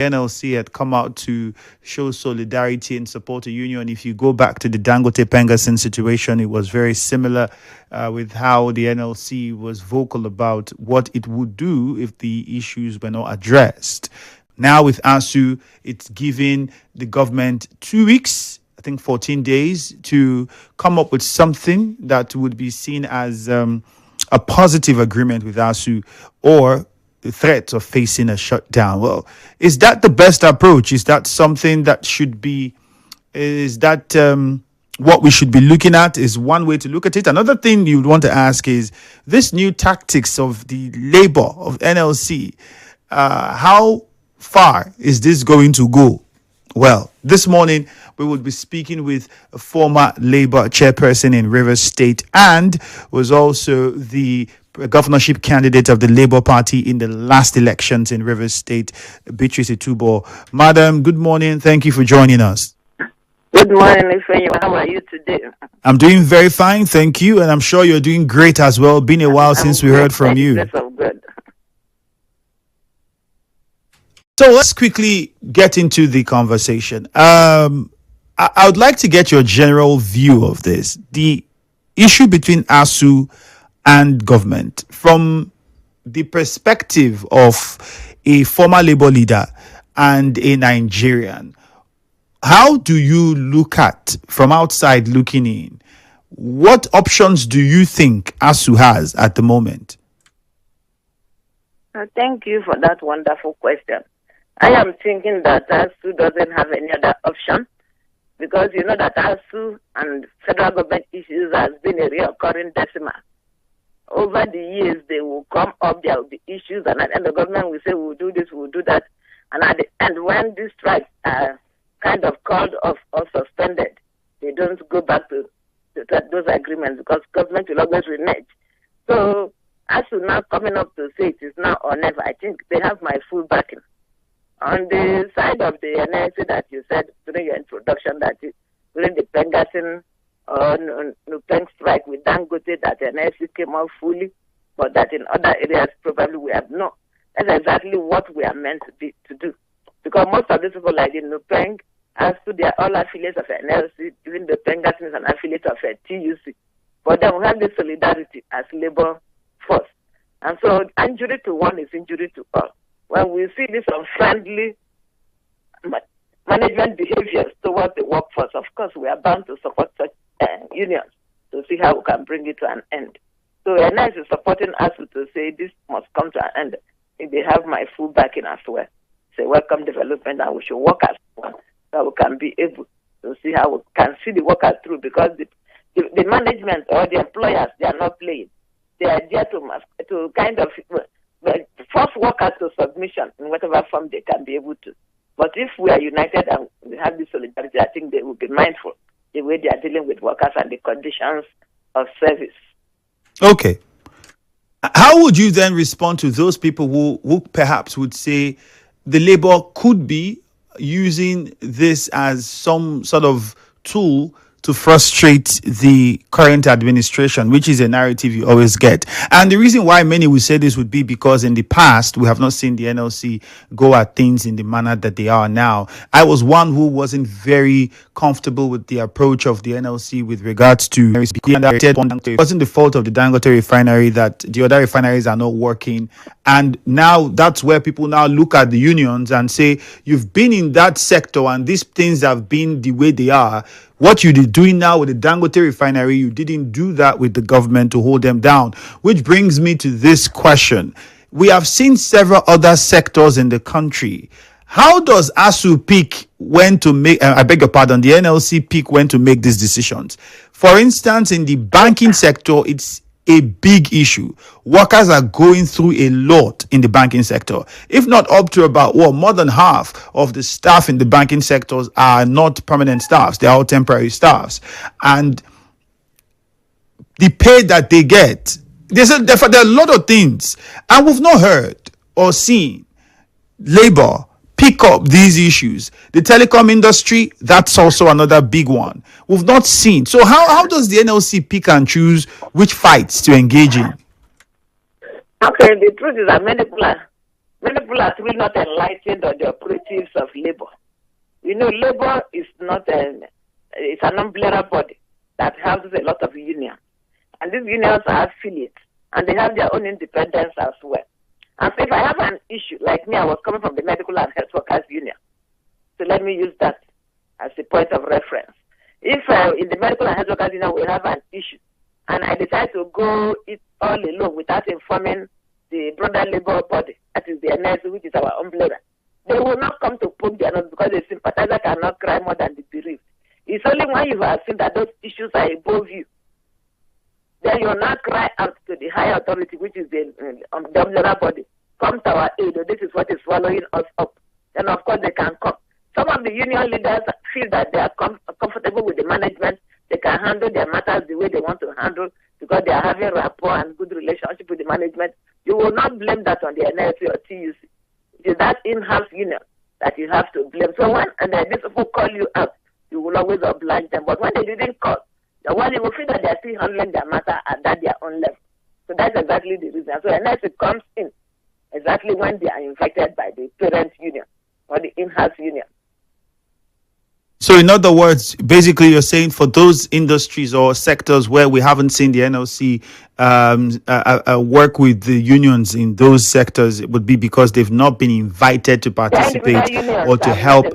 NLC had come out to show solidarity and support the union. If you go back to the Dangote Pengasin situation, it was very similar with how the NLC was vocal about what it would do if the issues were not addressed. Now with ASUU, it's giving the government 2 weeks, I think 14 days, to come up with something that would be seen as a positive agreement with ASUU, or the threat of facing a shutdown. Well, is that the best approach? Is that something that should be, is that what we should be looking at? Is one way to look at it. Another thing you'd want to ask is this new tactics of the labor of NLC, how far is this going to go? Well, this morning we will be speaking with a former Labour chairperson in Rivers State and was also the governorship candidate of the Labour Party in the last elections in Rivers State, Beatrice Itubo. Madam, good morning. Thank you for joining us. Good morning, Ifiemi. How are you today? I'm doing very fine, thank you, and I'm sure you're doing great as well. Been a while since we heard from you. That's good. So let's quickly get into the conversation. I would like to get your general view of this. The issue between ASUU and government from the perspective of a former labor leader and a Nigerian. How do you look at, from outside looking in, what options do you think ASUU has at the moment? Thank you for that wonderful question. I am thinking that ASUU doesn't have any other option, because you know that ASUU and federal government issues has been a recurring decimal. Over the years, they will come up, there will be issues, and at the end, the government will say, we'll do this, we'll do that. And at the end, when these strikes are kind of called off or suspended, they don't go back to those agreements, because government will always renege. So, ASUU now coming up to say it is now or never, I think they have my full backing. On the side of the NLC that you said during your introduction, that during the Pengasin or Nupeng strike with Dangote, that the NLC came out fully, but that in other areas probably we have not. That's exactly what we are meant to do. Because most of these people, like in Nupeng, ASUU, they are all affiliates of NLC, even the Pengasin is an affiliate of TUC. But then we have this solidarity as labor force. And so injury to one is injury to all. When we see this unfriendly management behaviors towards the workforce, of course, we are bound to support such unions to see how we can bring it to an end. So NS is supporting us to say this must come to an end. They have my full backing as well. It's a welcome development, and we should work as one so we can be able to see how we can see the workers through, because the management or the employers, they are not playing. They are there to kind of force workers to submission in whatever form they can be able to. But if we are united and we have this solidarity, I think they will be mindful the way they are dealing with workers and the conditions of service. Okay. How would you then respond to those people who perhaps would say the labor could be using this as some sort of tool to frustrate the current administration, which is a narrative you always get? And the reason why many will say this would be because in the past, we have not seen the NLC go at things in the manner that they are now. I was one who wasn't very comfortable with the approach of the NLC with regards to, it wasn't the fault of the Dangote refinery that the other refineries are not working. And now that's where people now look at the unions and say, you've been in that sector and these things have been the way they are. What you're doing now with the Dangote refinery, you didn't do that with the government to hold them down. Which brings me to this question. We have seen several other sectors in the country. How does ASUU pick when to make, I beg your pardon, the NLC pick when to make these decisions? For instance, in the banking sector, it's a big issue. Workers are going through a lot in the banking sector. If not up to about more than half of the staff in the banking sectors are not permanent staffs. They're all temporary staffs. And the pay that they get, there are a lot of things. And we've not heard or seen labor pick up these issues. The telecom industry, that's also another big one. We've not seen. So how does the NLC pick and choose which fights to engage in? Okay, the truth is that many people are Many people are really not enlightened on the operatives of labor. You know, labor is not it's an umbrella body that houses a lot of unions. And these unions are affiliates, and they have their own independence as well. And so if I have an issue, like me, I was coming from the Medical and Health Workers Union. So let me use that as a point of reference. If in the Medical and Health Workers Union we have an issue, and I decide to go it all alone without informing the broader labor body, that is the NLC, which is our umbrella, they will not come to poke their nose because the sympathizer cannot cry more than the bereaved. It's only when you have seen that those issues are above you, then you will not cry out to the higher authority, which is the umbrella body. Come to our aid, this is what is swallowing us up. Then, of course, they can come. Some of the union leaders feel that they are comfortable with the management. They can handle their matters the way they want to handle because they are having rapport and good relationship with the management. You will not blame that on the NLC or TUC. It is that in-house union that you have to blame. So when these people call you out, you will always oblige them. But when they didn't call, well, you will feel that they are still handling their matter at their own level. So that's exactly the reason. So NLC comes in exactly when they are invited by the parent union or the in-house union. So in other words, basically you're saying for those industries or sectors where we haven't seen the NLC work with the unions in those sectors, it would be because they've not been invited to participate or to help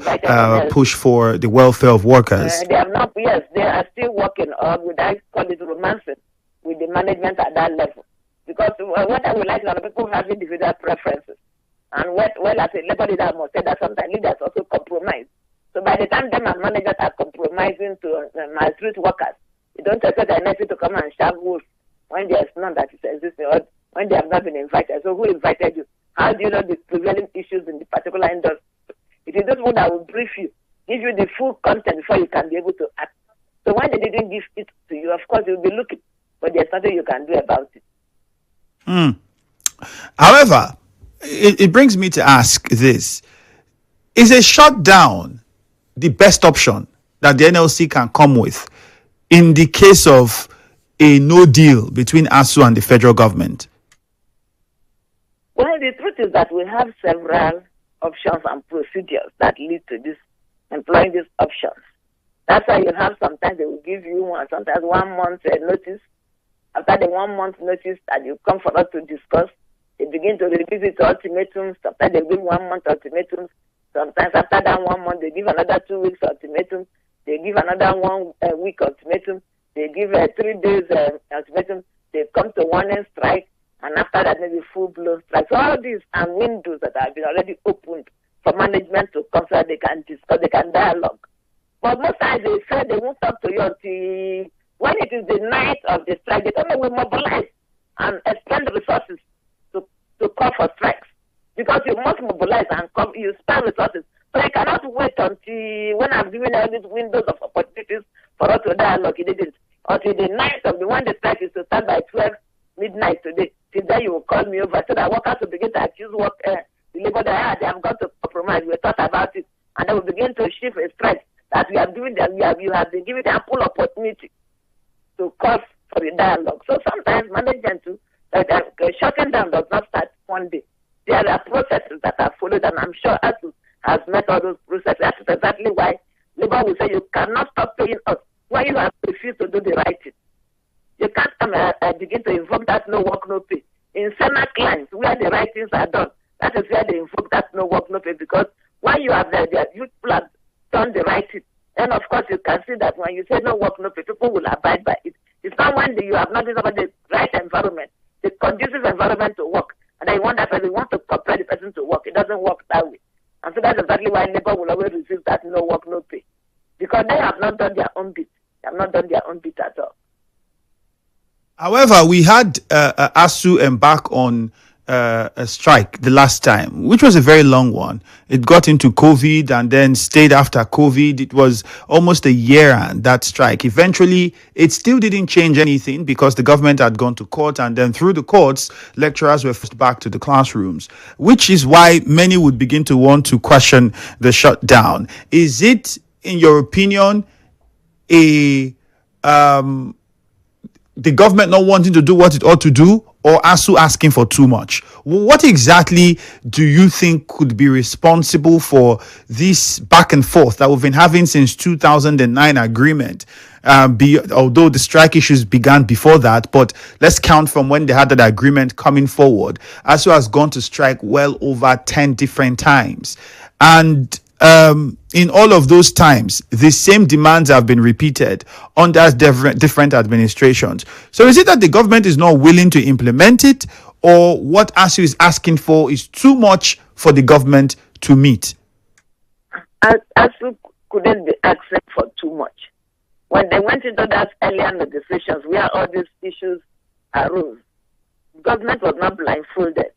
push for the welfare of workers. They have not, yes, they are still working on, would I call it romancing, with the management at that level. Because what I would like to know, people have individual preferences. And well, as a labor leader, I must say that sometimes leaders also compromise. So by the time them and managers are compromising to maltreat workers, you don't expect the NLC to come and shove wolf when there is none that is existing or when they have not been invited. So who invited you? How do you know the prevailing issues in the particular industry? It is those people that will brief you, give you the full content before you can be able to act. So when they didn't give it to you, of course you'll be looking, but there's nothing you can do about it. However, it brings me to ask this. Is a shutdown the best option that the NLC can come with in the case of a no deal between ASUU and the federal government? Well, the truth is that we have several options and procedures that lead to this, employing these options. That's why you have sometimes they will give you sometimes 1 month notice. After the 1 month notice that you come for us to discuss, they begin to revisit ultimatums. Sometimes they give 1 month ultimatums. Sometimes after that 1 month, they give another 2 weeks ultimatum. They give another 1 week ultimatum. They give 3 days ultimatum. They come to warning strike. And after that, maybe full-blown strike. So all these are windows that have been already opened for management to come so they can discuss, they can dialogue. But most times they say they won't talk to you until when it is the night of the strike. They tell me we mobilize and expend resources to call for strikes. Because you must mobilize and you spend resources. So I cannot wait until when I've given all these windows of opportunities for us to dialogue. It didn't. Until the night of the one the strike is to start by 12 midnight today. Till then you will call me over so that workers will begin to accuse the labor that they have got to compromise. We thought about it. And then we begin to shift a strike that we have given them. You have been given them full opportunity to call for the dialogue. So sometimes management too, shutting down does not start one day. There are processes that are followed, and I'm sure ASUU has met all those processes. That's exactly why labor will say you cannot stop paying us when you have refused to do the right thing. You can't begin to invoke that no work, no pay. In Senate clients, where the right things are done, that is where they invoke that no work, no pay, because when you have you have done the right thing, then of course you can see that when you say no work, no pay, people will abide by it. It's not when you have not discovered the right environment, the conducive environment to work. And I want that person want to compel the person to work. It doesn't work that way. And so that's exactly why labor will always receive that no work, no pay. Because they have not done their own bit. They have not done their own bit at all. However, we had ASUU embark on a strike the last time, which was a very long one. It got into COVID and then stayed after COVID. It was almost a year, that strike. Eventually, it still didn't change anything because the government had gone to court, and then through the courts, lecturers were forced back to the classrooms, which is why many would begin to want to question the shutdown. Is it, in your opinion, the government not wanting to do what it ought to do, or ASUU asking for too much? What exactly do you think could be responsible for this back and forth that we've been having since 2009 agreement? Although the strike issues began before that, but let's count from when they had that agreement coming forward. ASUU has gone to strike well over 10 different times. And in all of those times, the same demands have been repeated under different administrations. So is it that the government is not willing to implement it, or what ASUU is asking for is too much for the government to meet? ASUU couldn't be asking for too much. When they went into that earlier negotiations where all these issues arose, government was not blindfolded.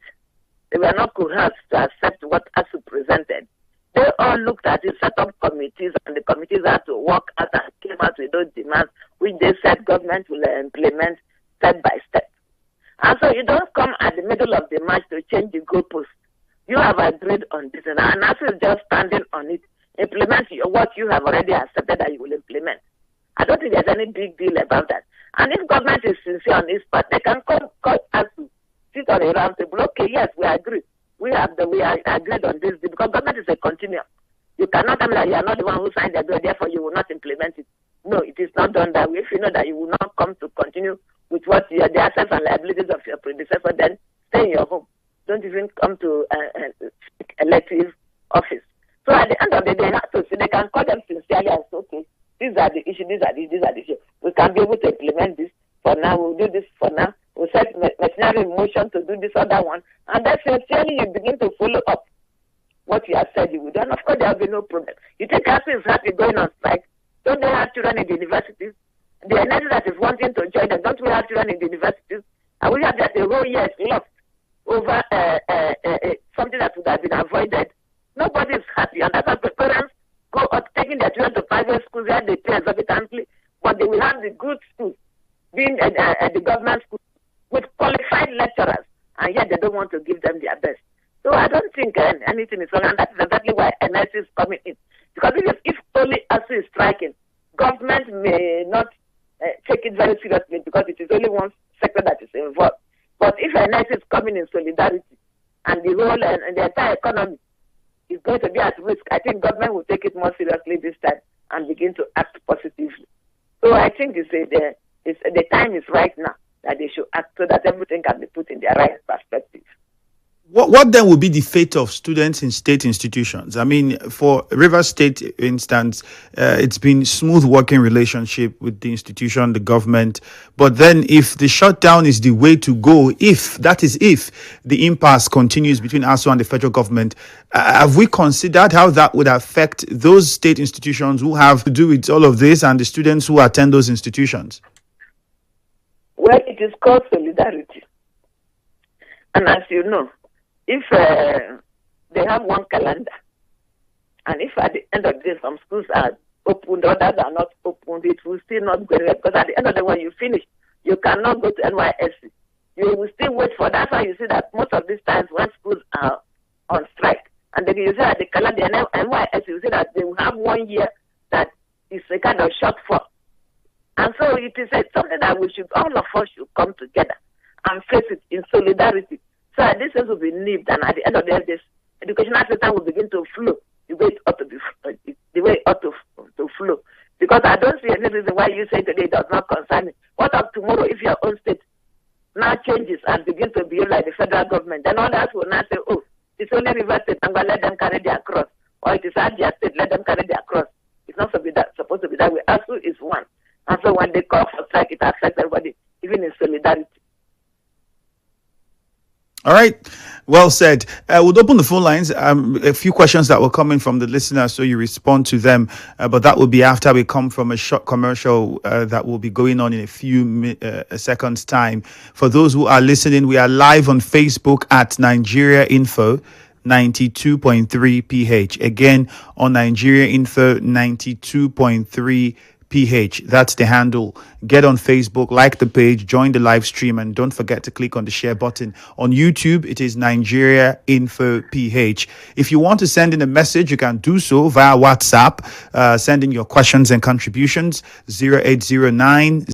They were not coerced to accept what ASUU presented. They all looked at it, set up committees, and the committees had to work out and came out with those demands, which they said government will implement step by step. And so you don't come at the middle of the match to change the goalpost. You have agreed on this, and ASUU is just standing on it. Implement what you have already accepted that you will implement. I don't think there's any big deal about that. And if government is sincere on this part, they can call ASUU, sit on a round table. Okay, yes, we agree. We agreed on this because government is a continuum. You cannot tell me that you are not the one who signed the bill, therefore you will not implement it. No, it is not done that way. If you know that you will not come to continue with what the assets and liabilities of your predecessor, then stay in your home. Don't even come to elective office. So at the end of the day, they have to see, they can call them sincerely and say, okay, these are the issues, these are the issues. We can be able to implement this. For now, we'll do this for now. We'll set machinery in motion to do this other one. And then sincerely you begin to follow up what you have said you would do. And of course there will be no problem. You think ASUU is happy going on strike? Don't they have children in the universities? The NLC that is wanting to join them, don't we have children in the universities? And we have that the whole year is lost over something that would have been avoided. Nobody is happy. And that's why the parents go up taking their children to private schools where they pay exorbitantly, but they will have the good schools being at the government schools with qualified lecturers, and yet they don't want to give them their best. So I don't think anything is wrong, and that's exactly why NLC is coming in. Because if only ASUU is striking, government may not take it very seriously because it is only one sector that is involved. But if NLC is coming in solidarity, and the whole and the entire economy is going to be at risk, I think government will take it more seriously this time and begin to act positively. So I think the time is right now that they should act so that everything can be put in their right perspective. What then would be the fate of students in state institutions? I mean, for Rivers State, instance, it's been smooth working relationship with the institution, the government. But then if the shutdown is the way to go, if the impasse continues between ASUU and the federal government, have we considered how that would affect those state institutions who have to do with all of this and the students who attend those institutions? Well, it is called solidarity. And as you know, if they have one calendar, and if at the end of the day some schools are opened, others are not opened, it will still not go there. Because at the end of the day, when you finish, you cannot go to NYSC. You will still wait for that. That's why you see that most of these times when schools are on strike, and then you see that the calendar, NYSC, you see that they will have 1 year that is a kind of shortfall. And so it is something that all of us should come together and face it in solidarity. So this will be nipped, and at the end of the day, this educational system will begin to flow the way it ought to be, the way it ought to flow. Because I don't see any reason why you say today it does not concern me. What of tomorrow if your own state now changes and begin to behave like the federal government? Then others will now say, oh, it's only River State, I'm going to let them carry their cross. Or it is Abia State, let them carry their cross. It's not supposed to be that way. ASUU is one. And so when they call for strike, it affects everybody, even in solidarity. All right. Well said. We'll open the phone lines. A few questions that will come in from the listeners, so you respond to them. But that will be after we come from a short commercial that will be going on in a few seconds' time. For those who are listening, we are live on Facebook at Nigeria Info 92.3 PH. Again, on Nigeria Info 92.3 PH. That's the handle. Get on Facebook, like the page, join the live stream, and don't forget to click on the share button. On YouTube, it is Nigeria Info PH. If you want to send in a message, you can do so via WhatsApp. Send in your questions and contributions 0809